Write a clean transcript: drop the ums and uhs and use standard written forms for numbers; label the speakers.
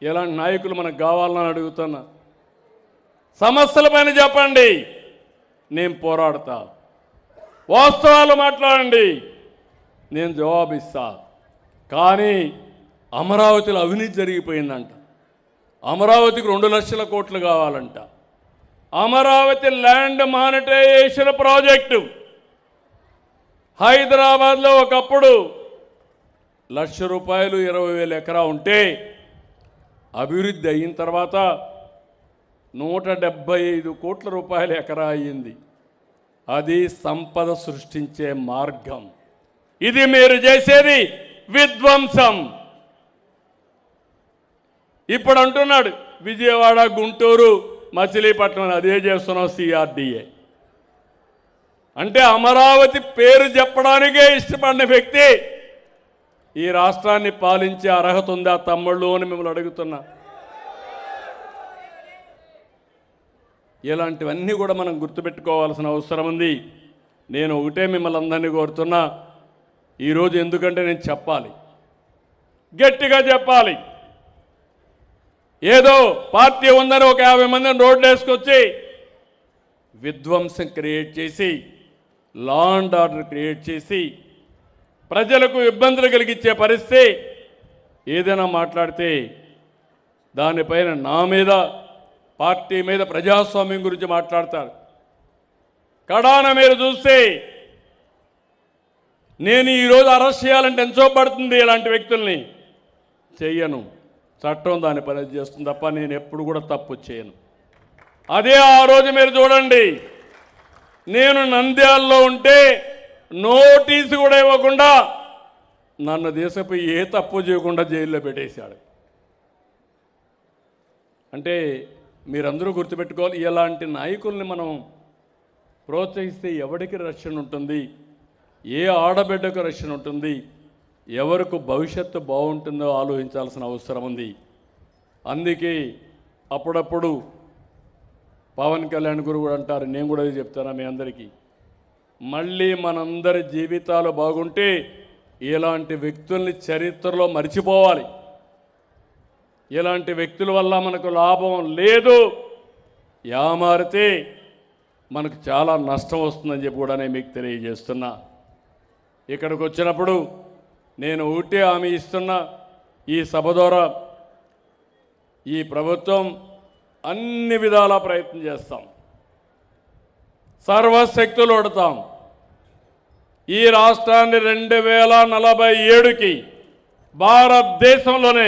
Speaker 1: ఎలాంటి నాయకులు మనకు కావాలని అడుగుతున్నా. సమస్యల పైన చెప్పండి, నేను పోరాడతా. వాస్తవాలు మాట్లాడండి, నేను జవాబిస్తా. కానీ అమరావతిలో అవినీతి జరిగిపోయిందంట. అమరావతికి 2 లక్షల కోట్లు కావాలంట. అమరావతి ల్యాండ్ మానిటైజేషన్ ప్రాజెక్టు హైదరాబాద్లో ఒకప్పుడు ₹1,00,000 20,000 ఎకరా ఉంటే అభివృద్ధి అయిన తర్వాత 175 కోట్ల రూపాయల ఎకరా అయ్యింది. అది సంపద సృష్టించే మార్గం. ఇది మీరు చేసేది విధ్వంసం. ఇప్పుడు అంటున్నాడు విజయవాడ, గుంటూరు, మచిలీపట్నం అదే చేస్తున్నాం CRDA అంటే అమరావతి పేరు చెప్పడానికే ఇష్టపడిన వ్యక్తి ఈ రాష్ట్రాన్ని పాలించే అర్హత ఉందా తమ్ముళ్ళు అని మిమ్మల్ని అడుగుతున్నా. ఇలాంటివన్నీ కూడా మనం గుర్తుపెట్టుకోవాల్సిన అవసరం ఉంది. నేను ఒకటే మిమ్మల్ని అందరినీ కోరుతున్నా, ఈరోజు ఎందుకంటే నేను చెప్పాలి, గట్టిగా చెప్పాలి. ఏదో పార్టీ ఉందని ఒక 50 మందిని రోడ్లు వేసుకొచ్చి విధ్వంసం క్రియేట్ చేసి, లా అండ్ ఆర్డర్ క్రియేట్ చేసి, ప్రజలకు ఇబ్బందులు కలిగించే పరిస్థితి ఏదైనా మాట్లాడితే దానిపైన నా మీద, పార్టీ మీద, ప్రజాస్వామ్యం గురించి మాట్లాడతారు. కడాన మీరు చూస్తే నేను ఈరోజు అరెస్ట్ చేయాలంటే ఎంతో పడుతుంది. ఇలాంటి వ్యక్తుల్ని చెయ్యను, చట్టం దాని పని చేస్తుంది తప్ప నేను ఎప్పుడు కూడా తప్పు చేయను. అదే ఆ రోజు మీరు చూడండి, నేను నంద్యాలలో ఉంటే నోటీసు కూడా ఇవ్వకుండా నన్ను దేశపై ఏ తప్పు చేయకుండా జైల్లో పెట్టేశాడు. అంటే మీరందరూ గుర్తుపెట్టుకోవాలి, ఇలాంటి నాయకుల్ని మనం ప్రోత్సహిస్తే ఎవరికి రక్షణ ఉంటుంది, ఏ ఆడబిడ్డకు రక్షణ ఉంటుంది, ఎవరికి భవిష్యత్తు బాగుంటుందో ఆలోచించాల్సిన అవసరం ఉంది. అందుకే అప్పుడప్పుడు పవన్ కళ్యాణ్ గురు కూడా అంటారు, నేను కూడా చెప్తాను మీ అందరికీ, మళ్ళీ మనందరి జీవితాలు బాగుంటే ఇలాంటి వ్యక్తుల్ని చరిత్రలో మర్చిపోవాలి. ఇలాంటి వ్యక్తుల వల్ల మనకు లాభం లేదు, యామారితే మనకు చాలా నష్టం వస్తుందని చెప్పి కూడా నేను మీకు తెలియజేస్తున్నా. ఇక్కడికి వచ్చినప్పుడు నేను ఒకటే హామీ ఇస్తున్నా, ఈ సభ ద్వారా ఈ ప్రభుత్వం అన్ని విధాలా ప్రయత్నం చేస్తాం, సర్వశక్తులు ఒడతాం. ఈ రాష్ట్రాన్ని 2047కి భారతదేశంలోనే